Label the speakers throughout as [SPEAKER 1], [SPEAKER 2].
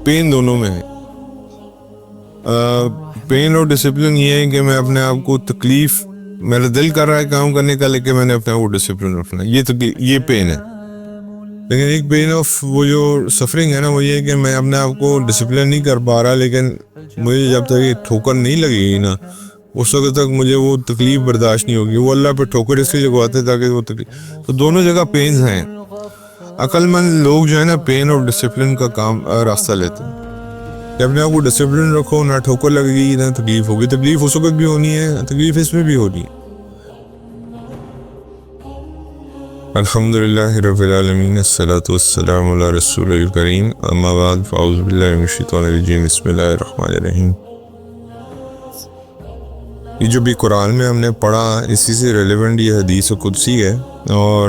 [SPEAKER 1] Pain دونوں میں ہے. پین اور ڈسپلن یہ ہے کہ میں اپنے آپ کو تکلیف، میرا دل کر رہا ہے کام کرنے کا لیکن میں نے اپنے آپ کو ڈسپلن رکھنا ہے، یہ پین ہے. لیکن ایک پین آف وہ جو سفرنگ ہے نا، وہ یہ ہے کہ میں اپنے آپ کو ڈسپلن نہیں کر پا رہا، لیکن مجھے جب تک یہ ٹھوکر نہیں لگے گی نا اس وقت تک مجھے وہ تکلیف برداشت نہیں ہوگی. وہ اللہ پہ ٹھوکر اس لیے لگواتے ہیں تاکہ وہ تکلیف، تو دونوں جگہ پینز ہیں. عقل مند لوگ جو ہے نا پین اور ڈسپلن کا کام راستہ لیتے ہیں کہ اپنے آپ کو ڈسپلن رکھو، نہ ٹھوکر لگے گی نہ تکلیف ہوگی. تکلیف اس وقت بھی ہونی ہے، تکلیف اس میں بھی ہونی ہے. الحمدللہ رب العالمین، الصلاۃ والسلام علی رسول الکریم، اما بعد فاعوذ باللہ من الشیطان الرجیم، بسم اللہ الرحمن الرحیم. یہ جو بھی قرآن میں ہم نے پڑھا اسی سے ریلیونٹ یہ حدیث قدسی ہے، اور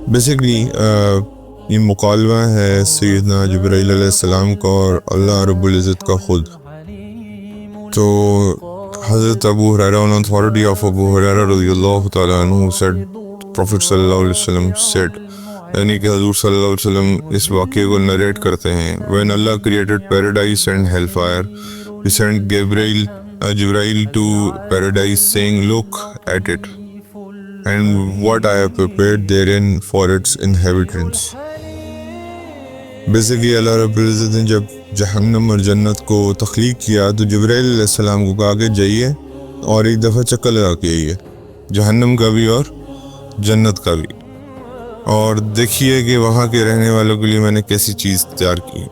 [SPEAKER 1] بیسیکلی یہ مکالمہ ہے سیدنا جبرائیل علیہ السلام کا اور اللہ رب العزت کا خود. تو حضرت ابو ہریرہ on authority of Abu Hurairah رضی اللہ تعالیٰ عنہ said, Prophet صلی اللہ علیہ وسلم said، یعنی کہ حضور صلی اللہ علیہ وسلم اس واقعے کو نریٹ کرتے ہیں. When Allah created paradise and hellfire, He sent Jibrail to paradise saying, look at it and what I have prepared therein for its inhabitants. Basically اللہ رب العزت نے جب جہنم اور جنت کو تخلیق کیا تو جبرائیل علیہ السلام کو کہا کہ جائیے اور ایک دفعہ چکر لگا کے آئیے، جہنم کا بھی اور جنت کا بھی، اور دیکھیے کہ وہاں کے رہنے والوں کے لیے میں نے کیسی چیز تیار کی.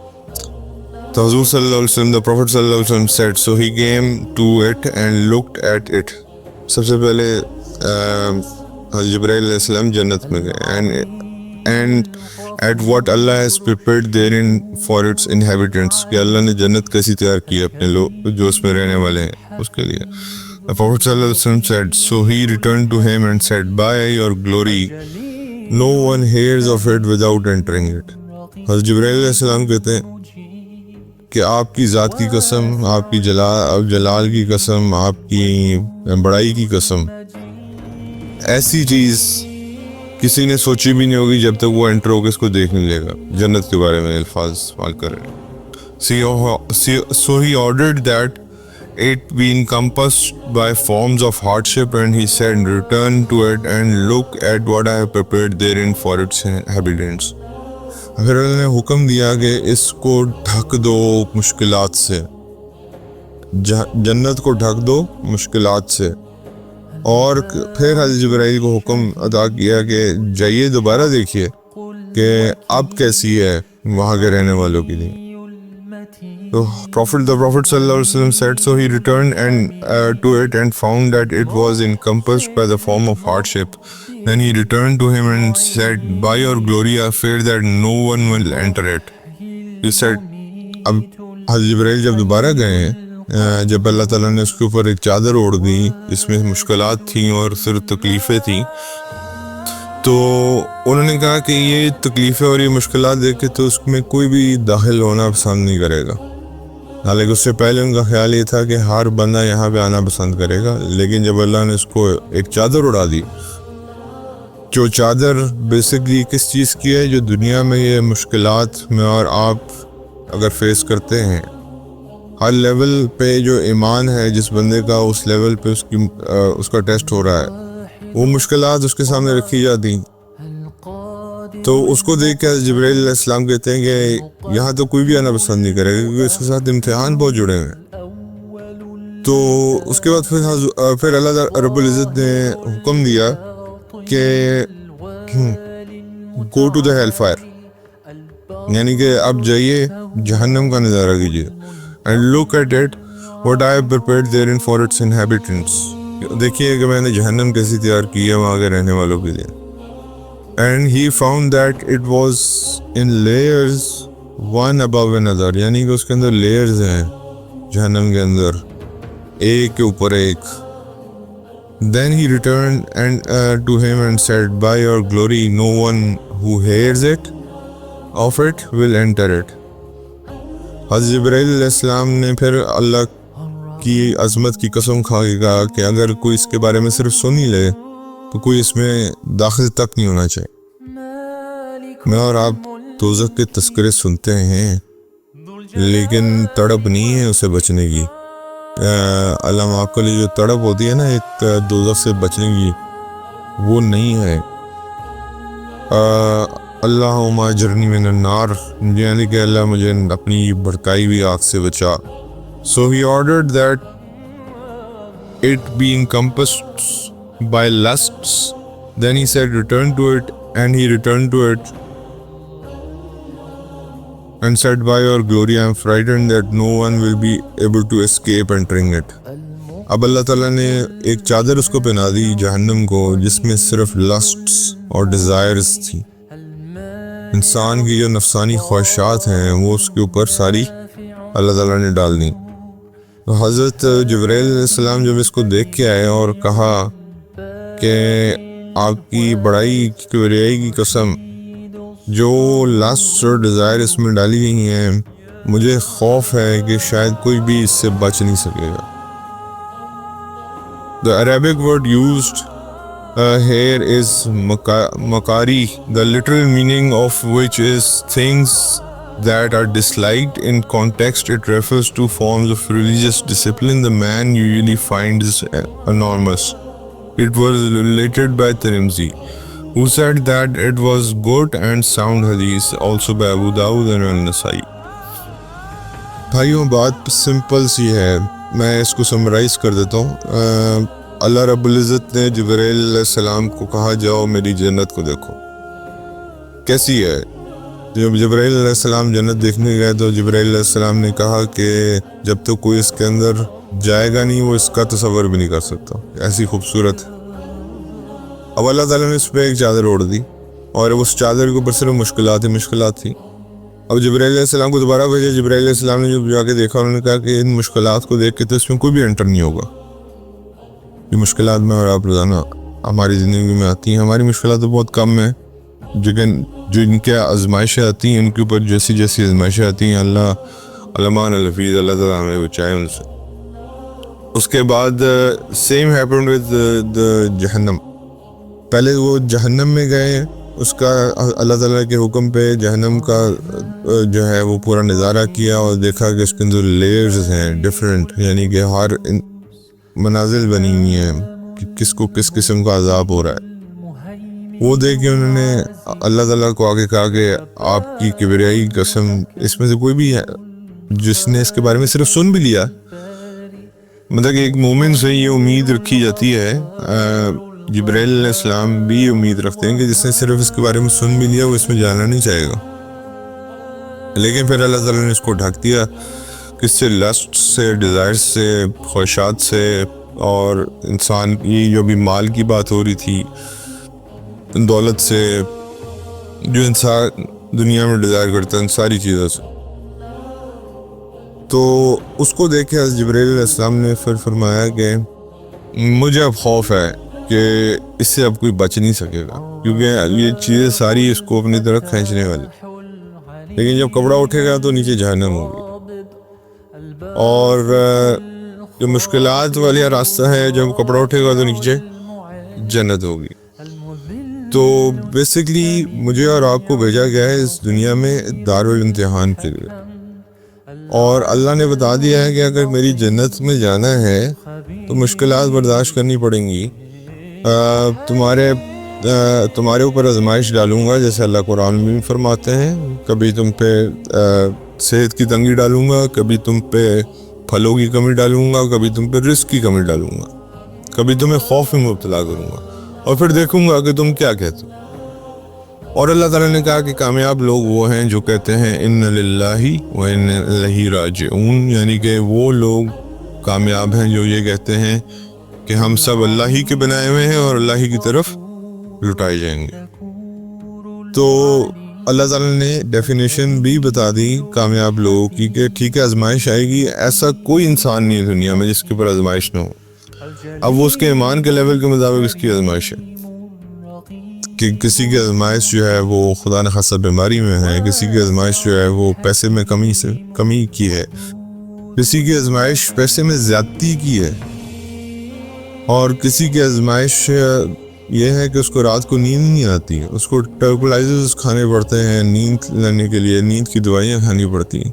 [SPEAKER 1] تو حضور صلی اللہ علیہ وسلم the Prophet صلی اللہ علیہ وسلم said, so he came to it and looked at it. سب سے پہلے جبرائیل علیہ السلام جنت میں گئے and at what Allah has prepared therein for its inhabitants، کہ اللہ نے جنت کیسی تیار کی ہے اپنے لوگ جو اس میں رہنے والے ہیں اس کے لیے. The Prophet صلی اللہ علیہ وسلم said, so he returned to him and said, by your glory no one hears of it without entering it. حضرت جبرائیل علیہ السلام کہتے ہیں کہ آپ کی ذات کی قسم، آپ کی جلال کی قسم، آپ کی بڑائی کی قسم، ایسی چیز کسی نے سوچی بھی نہیں ہوگی جب تک وہ انٹر ہو کے اس کو دیکھ نہیں لے گا. جنت کے بارے میں الفاظ استعمال کر رہے ہیں. So he ordered that it be encompassed by forms of hardship, and he said, return to it and look at what I have prepared therein for its inhabitants. پھر اللہ نے حکم دیا کہ اس کو ڈھک دو مشکلات سے، جنت کو ڈھک دو مشکلات سے. اور پھر حضرت جبرائیل کو حکم ادا کیا کہ جائیے دوبارہ دیکھیے کہ اب کیسی ہے وہاں کے رہنے والوں کے لیے. تو the Prophet صلی اللہ علیہ وسلم said, so he returned to it and found that it was encompassed by the form of hardship. Then he returned to him and said, by your glory I fear that no one will enter it. He said, اب حضرت جبرائیل جب دوبارہ گئے ہیں، جب اللہ تعالیٰ نے اس کے اوپر ایک چادر اوڑھ دی جس میں مشکلات تھیں اور صرف تکلیفیں تھیں، تو انہوں نے کہا کہ یہ تکلیفیں اور یہ مشکلات دیکھ کے تو اس میں کوئی بھی داخل ہونا پسند نہیں کرے گا. حالانکہ اس سے پہلے ان کا خیال یہ تھا کہ ہر بندہ یہاں پہ آنا پسند کرے گا، لیکن جب اللہ نے اس کو ایک چادر اڑا دی، جو چادر بیسکلی کس چیز کی ہے، جو دنیا میں یہ مشکلات میں اور آپ اگر فیس کرتے ہیں، ہر لیول پہ جو ایمان ہے جس بندے کا اس لیول پہ اس کا ٹیسٹ ہو رہا ہے، وہ مشکلات اس کے سامنے رکھی جاتی. تو اس کو دیکھ کے جبرائیل علیہ السلام کہتے ہیں کہ یہاں تو کوئی بھی آنا پسند نہیں کرے گا کیونکہ اس کے ساتھ امتحان بہت جڑے ہیں. تو اس کے بعد پھر اللہ رب العزت نے حکم دیا کہ go to the hellfire، یعنی کہ اب جائیے جہنم کا نظارہ کیجیے. and look at it what I have prepared therein for its inhabitants، دیکھیے کہ میں نے جہنم کیسی تیار کی ہے وہاں کے رہنے والوں کے لیے. and he found that it was in layers one above another، یعنی کہ اس کے اندر لیئرز ہیں جہنم کے اندر، ایک کے اوپر ایک. then he returned to him and said, by your glory no one who hears of it will enter it. حضرت جبرائیل علیہ السلام نے پھر اللہ کی عظمت کی قسم کھا کے کہا کہ اگر کوئی اس کے بارے میں صرف سن ہی لے تو کوئی اس میں داخل تک نہیں ہونا چاہیے. میں اور آپ دوزخ کے تذکرے سنتے ہیں لیکن تڑپ نہیں ہے اسے بچنے کی. علامہ آپ کے لیے جو تڑپ ہوتی ہے نا ایک دوزخ سے بچنے کی, وہ نہیں ہے. اللہم اجرنی من النار, یعنی کہ اللہ مجھے اپنی بھڑکائی ہوئی آگ سے بچا. So he ordered that it be encompassed by lusts. Then he said, return to it, and he returned to it and said, by your glory I am frightened that no one will be able to escape entering it. اب اللہ تعالیٰ نے ایک چادر اس کو پہنا دی جہنم کو, جس میں صرف لسٹس اور ڈیزائرز تھی. انسان کی جو نفسانی خواہشات ہیں وہ اس کے اوپر ساری اللہ تعالیٰ نے ڈال دی. حضرت جبرائیل علیہ السلام جب اس کو دیکھ کے آئے اور کہا کہ آپ کی بڑائی کبریائی کی قسم, جو لسٹ اور ڈیزائر اس میں ڈالی گئی ہیں, مجھے خوف ہے کہ شاید کوئی بھی اس سے بچ نہیں سکے گا. The Arabic word used here is makari, the literal meaning of which is things that are disliked. In context, it refers to forms of religious discipline the man usually finds enormous. It was related by Tirmidhi, who said that it was good and sound hadith, also by Abu Dawud and An-Nasai. بھائیوں بات simple سی ہے, میں اس کو summarize کر دیتا ہوں. اللہ رب العزت نے جبرائیل علیہ السلام کو کہا جاؤ میری جنت کو دیکھو کیسی ہے. جب جبرائیل علیہ السلام جنت دیکھنے گئے تو جبرائیل علیہ السلام نے کہا کہ جب تک کوئی اس کے اندر جائے گا نہیں وہ اس کا تصور بھی نہیں کر سکتا, ایسی خوبصورت. اب اللہ تعالیٰ نے اس پہ ایک چادر اوڑھ دی اور اس چادر کے اوپر صرف مشکلات تھی. اب جبرائیل علیہ السلام کو دوبارہ بھیجا. جبرائیل علیہ السلام نے جب جا کے دیکھا, انہوں نے کہا کہ ان مشکلات کو دیکھ کے تو اس میں کوئی بھی انٹر نہیں ہوگا. یہ مشکلات میں اور آپ روزانہ ہماری زندگی میں آتی ہیں. ہماری مشکلات تو بہت کم ہیں, لیکن جو ان کے آزمائشیں آتی ہیں ان کے اوپر جیسی آزمائشیں آتی ہیں, اللہ علمان الحفیظ, اللہ تعالیٰ ہمیں بچائے ان سے. اس کے بعد سیم ہیپنڈ ود جہنم. پہلے وہ جہنم میں گئے, اس کا اللہ تعالیٰ کے حکم پہ جہنم کا جو ہے وہ پورا نظارہ کیا اور دیکھا کہ اس کے اندر لیئرز ہیں ڈفرینٹ, یعنی کہ ہر منازل بنی ہوئی ہیں کہ کس کو کس قسم کا عذاب ہو رہا ہے. وہ دیکھ کے انہوں نے اللہ تعالیٰ کو آگے کہا کہ آپ کی کبریائی قسم, اس میں سے کوئی بھی ہے جس نے اس کے بارے میں صرف سن بھی لیا, مطلب کہ ایک مومن سے یہ امید رکھی جاتی ہے, جبرائیل علیہ السلام بھی امید رکھتے ہیں کہ جس نے صرف اس کے بارے میں سن بھی لیا وہ اس میں جانا نہیں چاہے گا. لیکن پھر اللہ تعالیٰ نے اس کو ڈھک دیا کس سے, لسٹ سے, ڈیزائر سے, خواہشات سے, اور انسان کی جو بھی مال کی بات ہو رہی تھی, دولت سے, جو انسان دنیا میں ڈیزائر کرتا ہے, ان ساری چیزوں سے. تو اس کو دیکھ کے حضرت جبرائیل علیہ السلام نے پھر فرمایا کہ مجھے اب خوف ہے کہ اس سے اب کوئی بچ نہیں سکے گا, کیونکہ یہ چیزیں ساری اس کو اپنی طرف کھینچنے والی. لیکن جب کپڑا اٹھے گا تو نیچے جہنم ہوگی, اور جو مشکلات والا راستہ ہے جب کپڑا اٹھے گا تو نیچے جنت ہوگی. تو بیسکلی مجھے اور آپ کو بھیجا گیا ہے اس دنیا میں دارالامتحان کے لیے, اور اللہ نے بتا دیا ہے کہ اگر میری جنت میں جانا ہے تو مشکلات برداشت کرنی پڑیں گی. تمہارے اوپر آزمائش ڈالوں گا, جیسے اللہ قرآن میں فرماتے ہیں, کبھی تم پہ صحت کی تنگی ڈالوں گا, کبھی تم پہ پھلوں کی کمی ڈالوں گا, کبھی تم پہ رزق کی کمی ڈالوں گا, کبھی تمہیں خوف میں مبتلا کروں گا, اور پھر دیکھوں گا کہ تم کیا کہتے ہو. اور اللہ تعالیٰ نے کہا کہ کامیاب لوگ وہ ہیں جو کہتے ہیں ان للہ و انا الیہ راجعون, یعنی کہ وہ لوگ کامیاب ہیں جو یہ کہتے ہیں کہ ہم سب اللہ ہی کے بنائے ہوئے ہیں اور اللہ ہی کی طرف لٹائے جائیں گے. تو اللہ تعالیٰ نے ڈیفینیشن بھی بتا دی کامیاب لوگوں کی کہ ٹھیک ہے آزمائش آئے گی, ایسا کوئی انسان نہیں ہے دنیا میں جس کے اوپر آزمائش نہ ہو. اب وہ اس کے ایمان کے لیول کے مطابق اس کی آزمائش ہے, کہ کسی کی آزمائش جو ہے وہ خدا نخواستہ بیماری میں ہے, کسی کی آزمائش جو ہے وہ پیسے میں کمی کی ہے, کسی کی آزمائش پیسے میں زیادتی کی ہے, اور کسی کی آزمائش یہ ہے کہ اس کو رات کو نیند نہیں آتی، اس کو ٹرکلائزز کھانے پڑتے ہیں نیند لینے کے لیے، نیند کی دوائیاں کھانی پڑتی ہیں،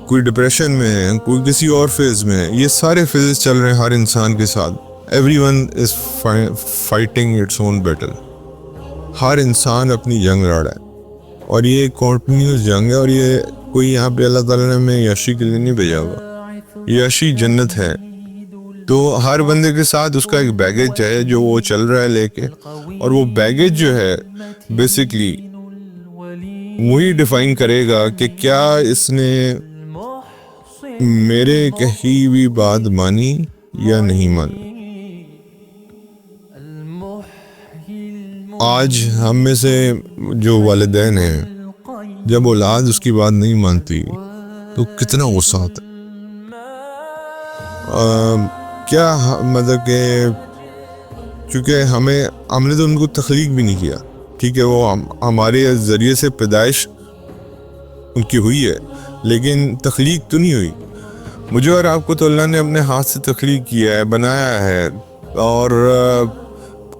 [SPEAKER 1] کوئی ڈپریشن میں ہے، کوئی کسی اور فیز میں ہے. یہ سارے فیزز چل رہے ہیں ہر انسان کے ساتھ. Everyone is fighting its own battle. ہر انسان اپنی جنگ لڑ رہا ہے، اور یہ ایک کنٹینیوس جنگ ہے، اور یہ کوئی یہاں پہ اللہ تعالیٰ نے ہمیں یاشی کے لیے نہیں بھیجا ہوا. یاشی جنت ہے. تو ہر بندے کے ساتھ اس کا ایک بیگیج ہے جو وہ چل رہا ہے لے کے، اور وہ بیگیج جو ہے بیسکلی وہی ڈیفائن کرے گا کہ کیا اس نے میرے کہی ہوئی بات مانی یا نہیں مانی. آج ہم میں سے جو والدین ہیں، جب اولاد اس کی بات نہیں مانتی تو کتنا غصہ آتا ہے. کیا مطلب کہ چونکہ ہم نے تو ان کو تخلیق بھی نہیں کیا، ٹھیک ہے، وہ ہمارے ذریعے سے پیدائش ان کی ہوئی ہے، لیکن تخلیق تو نہیں ہوئی. مجھے اور آپ کو تو اللہ نے اپنے ہاتھ سے تخلیق کیا ہے، بنایا ہے. اور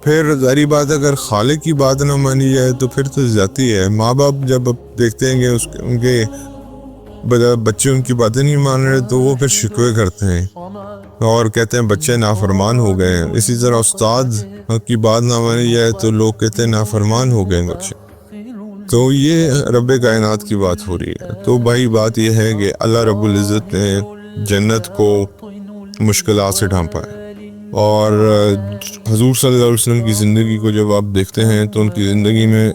[SPEAKER 1] پھر ظاہری بات اگر خالق کی بات نہ مانی جائے تو پھر تو زیادتی ہے. ماں باپ جب دیکھتے ہیں کہ ان کے بچے ان کی باتیں نہیں مان رہے تو وہ پھر شکوے کرتے ہیں اور کہتے ہیں بچے نافرمان ہو گئے. اسی طرح استاد کی بات نہ مانی جائے تو لوگ کہتے ہیں نافرمان ہو گئے بچے. تو یہ رب کائنات کی بات ہو رہی ہے. تو بھائی بات یہ ہے کہ اللہ رب العزت نے جنت کو مشکلات سے ڈھانپا ہے، اور حضور صلی اللہ علیہ وسلم کی زندگی کو جب آپ دیکھتے ہیں تو ان کی زندگی میں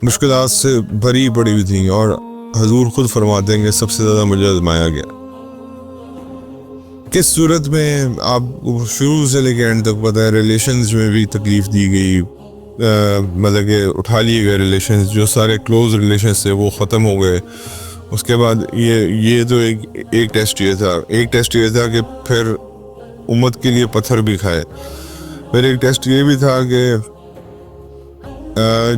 [SPEAKER 1] مشکلات سے بھری پڑی ہوئی تھیں، اور حضور خود فرماتے ہیں کہ سب سے زیادہ مجھے آزمایا گیا. کس صورت میں آپ شروع سے لے کے اینڈ تک پتہ ہے، ریلیشنز میں بھی تکلیف دی گئی، مطلب کہ اٹھا لیے گئے ریلیشنز، جو سارے کلوز ریلیشنز تھے وہ ختم ہو گئے. اس کے بعد یہ تو ایک ٹیسٹ یہ تھا کہ پھر امت کے لیے پتھر بھی کھائے. پھر ایک ٹیسٹ یہ بھی تھا کہ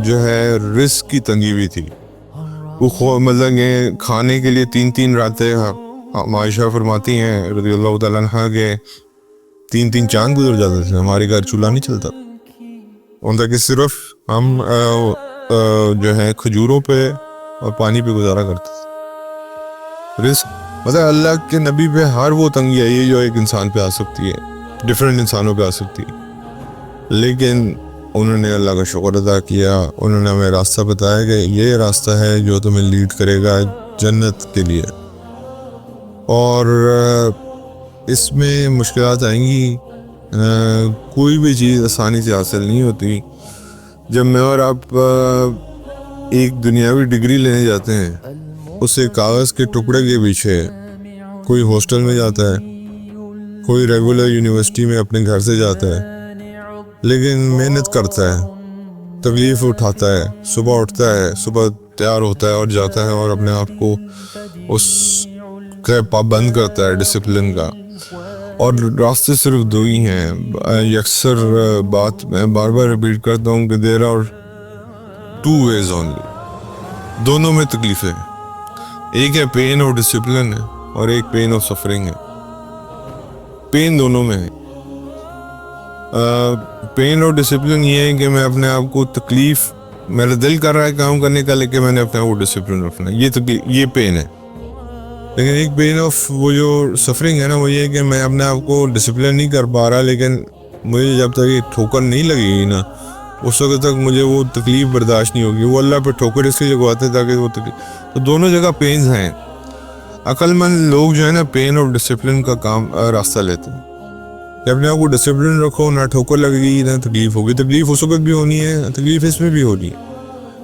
[SPEAKER 1] جو ہے رزق کی تنگی بھی تھی. وہ مطلب کہ کھانے کے لیے 3 راتیں عائشہ فرماتی ہیں رضی اللہ تعالیٰ عنہ کے 3 چاند گزر جاتے تھے، ہمارے گھر چولہا نہیں چلتا. ان تک کہ صرف ہم جو ہے کھجوروں پہ اور پانی پہ گزارا کرتے تھے. رزق مطلب اللہ کے نبی پہ ہر وہ تنگی آئی ہے جو ایک انسان پہ آ سکتی ہے، ڈفرینٹ انسانوں پہ آ سکتی ہے، لیکن انہوں نے اللہ کا شکر ادا کیا. انہوں نے ہمیں راستہ بتایا کہ یہ راستہ ہے جو تمہیں لیڈ کرے گا جنت کے لیے. اور اس میں مشکلات آئیں گی، کوئی بھی چیز آسانی سے حاصل نہیں ہوتی. جب میں اور آپ ایک دنیاوی ڈگری لینے جاتے ہیں، اسے کاغذ کے ٹکڑے کے پیچھے کوئی ہاسٹل میں جاتا ہے، کوئی ریگولر یونیورسٹی میں اپنے گھر سے جاتا ہے، لیکن محنت کرتا ہے، تکلیف اٹھاتا ہے، صبح اٹھتا ہے، صبح تیار ہوتا ہے اور جاتا ہے اور اپنے آپ کو اس کا پابند کرتا ہے ڈسپلن کا. اور راستے صرف 2 ہی ہیں. اکثر بات میں بار بار ریپیٹ کرتا ہوں کہ دیر آر 2 ways only. دونوں میں تکلیفیں ہیں. ایک ہے پین اور ڈسپلن ہے، اور ایک پین اور سفرنگ ہے. پین دونوں میں ہے. پین اور ڈسپلن یہ ہے کہ میں اپنے آپ کو تکلیف، میرا دل کر رہا ہے کام کرنے کا لیکن میں نے اپنے آپ کو ڈسپلن رکھنا ہے، یہ پین ہے. لیکن ایک پین آف وہ جو سفرنگ ہے نا، وہ یہ ہے کہ میں اپنے آپ کو ڈسپلن نہیں کر پا رہا، لیکن مجھے جب تک یہ ٹھوکر نہیں لگے گی نا اس وقت تک مجھے وہ تکلیف برداشت نہیں ہوگی. وہ اللہ پہ ٹھوکر اس لیے لگواتے ہیں تاکہ وہ تکلیف. تو دونوں جگہ پینز ہیں. عقل مند لوگ جو ہے نا پین اور ڈسپلن کا راستہ لیتے ہیں. کہ اپنے آپ کو ڈسپلن رکھو، نہ ٹھوکر لگے گی نہ تکلیف ہوگی. تکلیف اس وقت بھی ہونی ہے، تکلیف اس میں بھی ہونی ہے.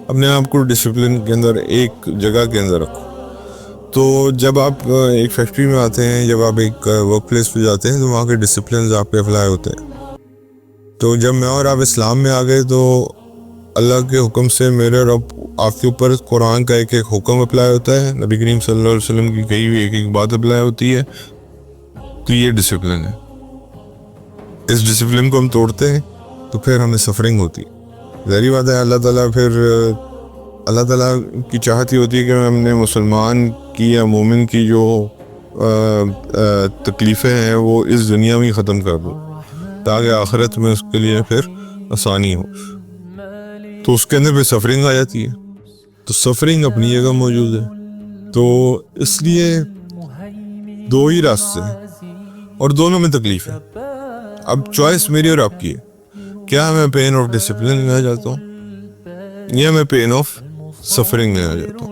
[SPEAKER 1] اپنے آپ کو ڈسپلن کے اندر ایک جگہ کے اندر رکھو. تو جب آپ ایک فیکٹری میں آتے ہیں، جب آپ ایک ورک پلیس پہ جاتے ہیں تو وہاں کے ڈسپلنز آپ پہ اپلائی ہوتے ہیں. تو جب میں اور آپ اسلام میں آ گئے تو اللہ کے حکم سے میرے رب آپ کے اوپر قرآن کا ایک حکم اپلائی ہوتا ہے، نبی کریم صلی اللہ علیہ وسلم کی کہی ہوئی ایک بات اپلائی ہوتی ہے. تو یہ ڈسپلن ہے. اس ڈسپلن کو ہم توڑتے ہیں تو پھر ہمیں سفرنگ ہوتی ہے. ظاہری بات ہے اللہ تعالیٰ کی چاہت ہی ہوتی ہے کہ ہم نے مسلمان کی یا مومن کی جو تکلیفیں ہیں وہ اس دنیا میں ختم کر دوں. تاکہ آخرت میں اس کے لیے پھر آسانی ہو. تو اس کے اندر پھر سفرنگ آ جاتی ہے. تو سفرنگ اپنی جگہ موجود ہے. تو اس لیے دو ہی راستے ہیں اور دونوں میں تکلیف ہے. اب چوائس میری اور آپ کی ہے. کیا میں پین آف ڈسپلن لینا چاہتا ہوں یا میں پین آف سفرنگ لینا چاہتا ہوں.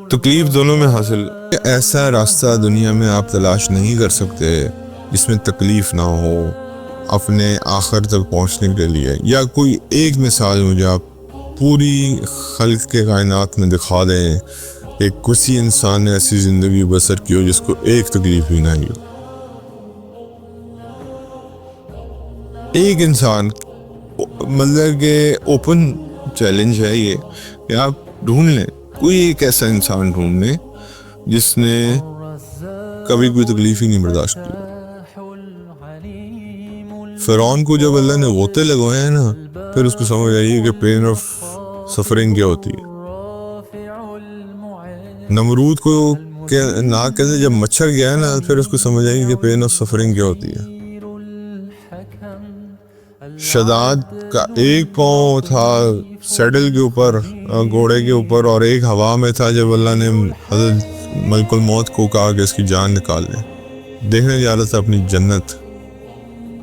[SPEAKER 1] تکلیف دونوں میں حاصل. ایسا راستہ دنیا میں آپ تلاش نہیں کر سکتے جس میں تکلیف نہ ہو اپنے آخر تک پہنچنے کے لیے. یا کوئی ایک مثال مجھے آپ پوری خلق کے کائنات میں دکھا دیں کہ کسی انسان نے ایسی زندگی بسر کی ہو جس کو ایک تکلیف بھی نہ آئی ہو. ایک انسان. مطلب کہ اوپن چیلنج ہے یہ کہ آپ ڈھونڈ لیں کوئی ایک ایسا انسان ڈھونڈ لیں جس نے کبھی کوئی تکلیف ہی نہیں برداشت کی. فرعون کو جب اللہ نے غوطے لگوائے ہیں نا پھر اس کو سمجھ آئیے کہ پین آف سفرنگ کیا ہوتی ہے. نمرود کو ناک سے جب مچھر گیا ہے نا پھر اس کو سمجھ آئی کہ پین آف سفرنگ کیا ہوتی ہے. شداد کا ایک پاؤں تھا سیڈل کے اوپر گھوڑے کے اوپر اور ایک ہوا میں تھا جب اللہ نے حضرت ملک الموت کو کہا کہ اس کی جان نکال لے. دیکھنے جا رہا تھا اپنی جنت.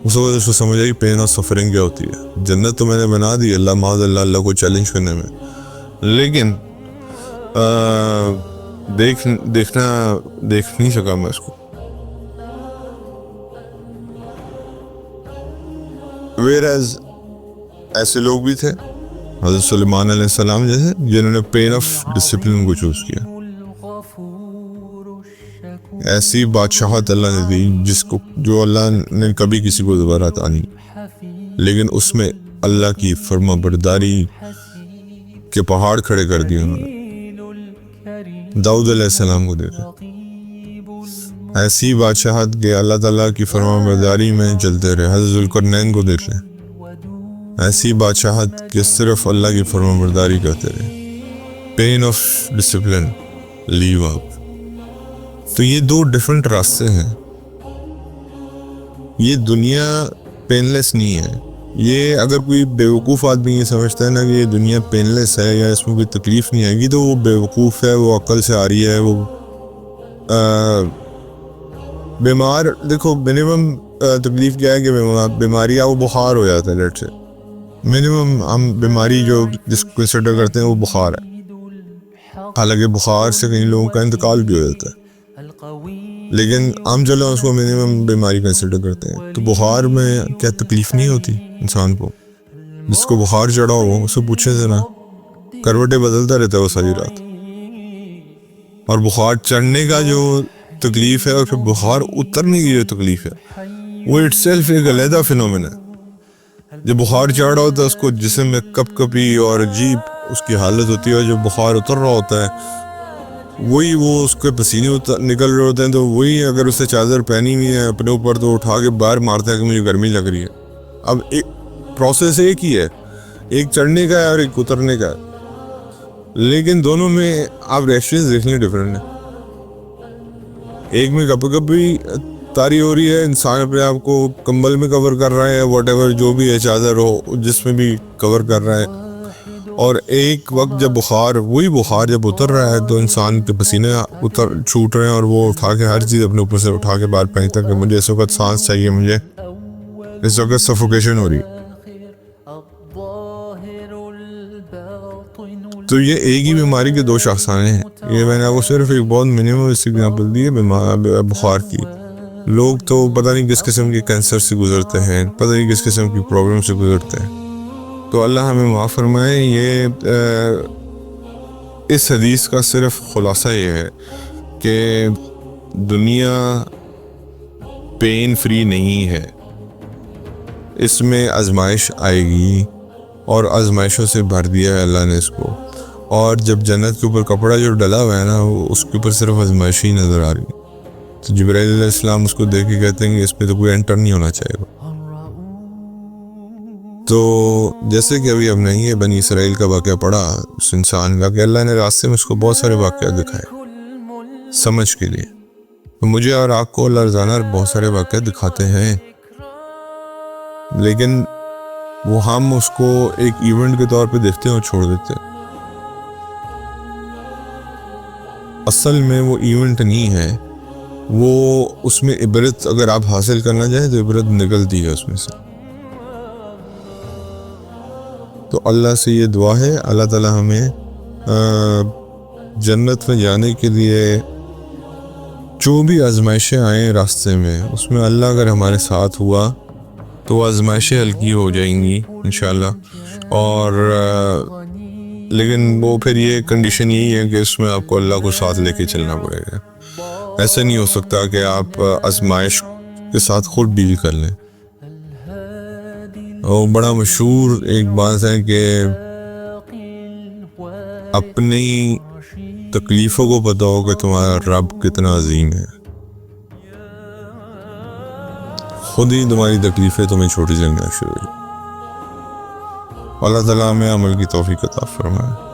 [SPEAKER 1] اس وقت اس کو سمجھ آئی پین آف سفرنگ کیا ہوتی ہے. جنت تو میں نے بنا دی اللہ معاذ اللہ کو چیلنج کرنے میں, لیکن دیکھ نہیں سکا میں اس کو. ویئرز ایسے لوگ بھی تھے حضرت سلیمان علیہ السلام جیسے جنہوں نے پین آف ڈسپلن کو چوز کیا. ایسی بادشاہت اللہ نے دی جو اللہ نے کبھی کسی کو دوبارہ عطا نہیں, لیکن اس میں اللہ کی فرما برداری کے پہاڑ کھڑے کر دیے انہوں نے. داؤد علیہ السلام کو دیکھا, ایسی بادشاہت کہ اللہ تعالیٰ کی فرما برداری میں چلتے رہے. حضرت ذوالقرنین کو دیکھ لیں, ایسی بادشاہت کہ صرف اللہ کی فرما برداری کرتے رہے. پین آف ڈسپلن, لیو اپ. تو یہ دو ڈیفرنٹ راستے ہیں. یہ دنیا پین لیس نہیں ہے. یہ اگر کوئی بیوقوف آدمی یہ سمجھتا ہے نا کہ یہ دنیا پین لیس ہے یا اس میں کوئی تکلیف نہیں آئے گی تو وہ بیوقوف ہے, وہ عقل سے آ رہی ہے. وہ بیمار دیکھو منیمم تکلیف کیا ہے کہ بیماری وہ بخار ہو جاتا ہے. لیٹ سے منیمم ہم بیماری جو جس کو کنسیڈر کرتے ہیں وہ بخار ہے, حالانکہ بخار سے کئی لوگوں کا انتقال بھی ہو جاتا ہے, لیکن عام چلو اس کو منیمم بیماری کنسیڈر کرتے ہیں. تو بخار میں کیا تکلیف نہیں ہوتی انسان کو؟ جس کو بخار چڑھا ہو اس سے پوچھے سے نا کروٹیں بدلتا رہتا ہے وہ ساری رات. اور بخار چڑھنے کا جو تکلیف ہے اور پھر بخار اترنے کی جو تکلیف ہے وہ اٹ سیلف ایک علیحدہ فینومین ہے. جب بخار چڑھ رہا ہوتا ہے اس کو جسم میں کپ کپی اور عجیب اس کی حالت ہوتی ہے, اور جب بخار اتر رہا ہوتا ہے وہی وہ اس کے پسینے نکل رہے ہوتے ہیں تو وہی اگر اسے چادر پہنی ہوئی ہے اپنے اوپر تو اٹھا کے باہر مارتا ہے کہ مجھے گرمی لگ رہی ہے. اب ایک پروسیس ایک ہی ہے, ایک چڑھنے کا ہے اور ایک اترنے کا ہے, لیکن دونوں میں آپ ریشنز دیکھ لیں ڈفرینٹ ہیں. ایک میں کبھی کبھی تاری ہو رہی ہے, انسان اپنے آپ کو کمبل میں کور کر رہا ہے, واٹ ایور جو بھی ہے چادر ہو جس میں بھی کور کر رہا ہے, اور ایک وقت جب وہی بخار جب اتر رہا ہے تو انسان کے پسینے چھوٹ رہے ہیں اور وہ اٹھا کے ہر چیز اپنے اوپر سے اٹھا کے باہر پہنچتا ہے کہ مجھے اس وقت سانس چاہیے, مجھے اس وقت سفوکیشن ہو رہی ہے. تو یہ ایک ہی بیماری کے دو شاخسانے ہیں. یہ میں نے آپ کو صرف ایک بہت منیمم ایگزامپل دی ہے بخار کی. لوگ تو پتہ نہیں کس قسم کے کینسر سے گزرتے ہیں, پتہ نہیں کس قسم کی پرابلم سے گزرتے ہیں. تو اللہ ہمیں معاف فرمائے. یہ اس حدیث کا صرف خلاصہ یہ ہے کہ دنیا پین فری نہیں ہے, اس میں آزمائش آئے گی اور آزمائشوں سے بھر دیا ہے اللہ نے اس کو. اور جب جنت کے اوپر کپڑا جو ڈلا ہوا ہے نا اس کے اوپر صرف آزمائش ہی نظر آ رہی ہے. تو جبرائیل علیہ السلام اس کو دیکھ کے کہتے ہیں کہ اس پہ تو کوئی انٹر نہیں ہونا چاہیے. تو جیسے کہ ابھی ہم نے یہ بنی اسرائیل کا واقعہ پڑھا اس انسان کا کہ اللہ نے راستے میں اس کو بہت سارے واقعات دکھائے سمجھ کے لیے. تو مجھے اور آپ کو اللہ روزانہ بہت سارے واقعات دکھاتے ہیں لیکن وہ ہم اس کو ایک ایونٹ کے طور پہ دیکھتے ہیں اور چھوڑ دیتے ہیں. اصل میں وہ ایونٹ نہیں ہے، وہ اس میں عبرت اگر آپ حاصل کرنا چاہیں تو عبرت نکلتی ہے اس میں سے. تو اللہ سے یہ دعا ہے، اللہ تعالی ہمیں جنت میں جانے کے لیے جو بھی آزمائشیں آئیں راستے میں، اس میں اللہ اگر ہمارے ساتھ ہوا تو وہ آزمائشیں ہلکی ہو جائیں گی انشاءاللہ. اور لیکن وہ پھر یہ کنڈیشن یہی ہے کہ اس میں آپ کو اللہ کو ساتھ لے کے چلنا پڑے گا. ایسا نہیں ہو سکتا کہ آپ آزمائش کے ساتھ خود ڈیل کر لیں. اور بڑا مشہور ایک بات ہے کہ اپنی تکلیفوں کو پتہ ہو کہ تمہارا رب کتنا عظیم ہے، خود ہی تمہاری تکلیفیں تمہیں چھوٹی لگنا شروع ہوئی. اللہ تعالیٰ ہمیں عمل کی توفیق عطا فرمائے.